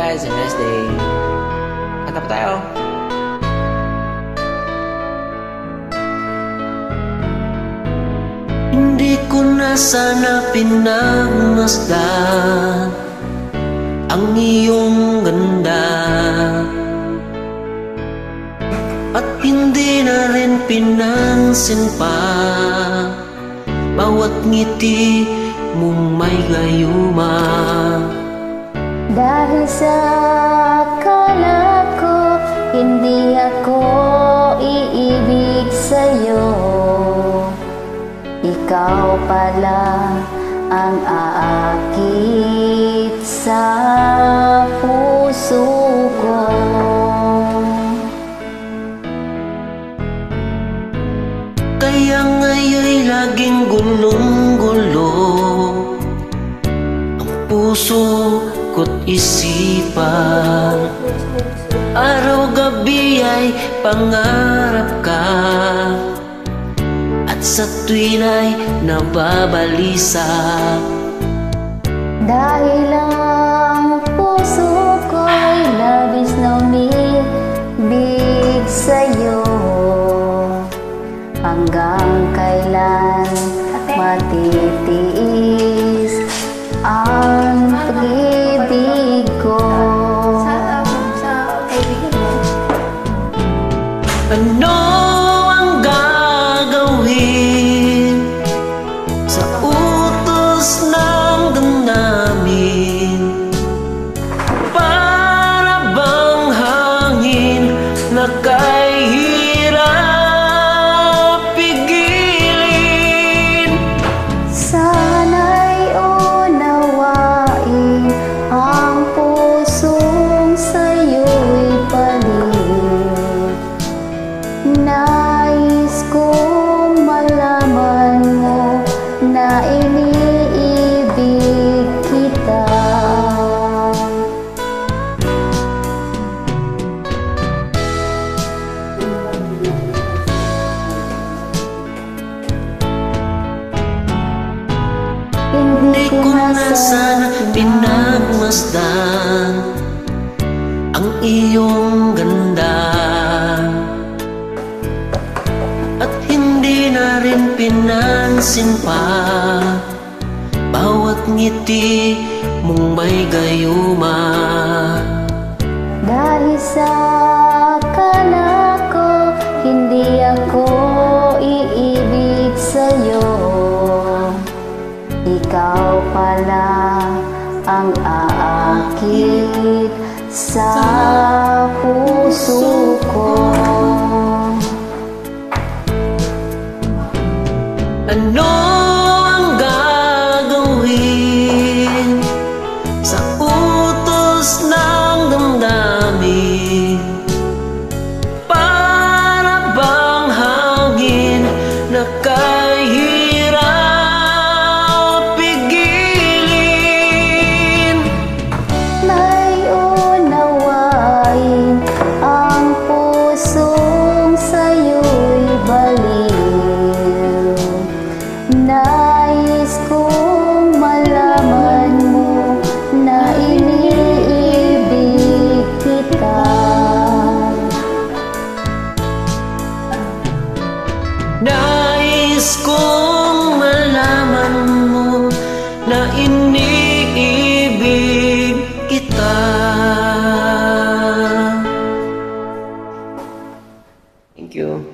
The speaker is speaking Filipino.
guys, have a nice day. Kanta pa tayo. Hindi ko na sana pinagmasdan ang iyong ganda, at hindi na rin pinansin pa bawat ngiti mong may gayuma. Dahil sa akala ko, hindi ako iibig sa'yo. Ikaw pala ang aakit sa puso ko. Kaya ngayon'y laging gulong-gulo ang puso ko't isipan. Araw-gabi ay pangarap ka, at sa tuwin ay nababalisa. Dahil ang puso ko'y labis na umibig sa'yo. Hanggang kailan matitiis ang pag-ibig ko? Ano ang gagawin sa utos ng damdamin? Para bang hangin na kahirap pigilin? Sana'y unawain ang pusong sa'yo'y palit. Nais kong malaman mo na iniibig kita. Hindi ko na sana pinagmasdan ang iyong ganda, at hindi na rin pinansin pa bawat ngiti mong may gayuma. Dahil sa akala ko, hindi ako iibig sa'yo. Ikaw pala ang aakit sa puso ko. Ano ang gagawin sa utos ng damdamin? Para bang hangin na kahirap pigilin? May unawain ang pusong sa'yo'y baliw. Nais kong malaman mo na iniibig kita. Nais kong malaman mo na iniibig kita. Thank you.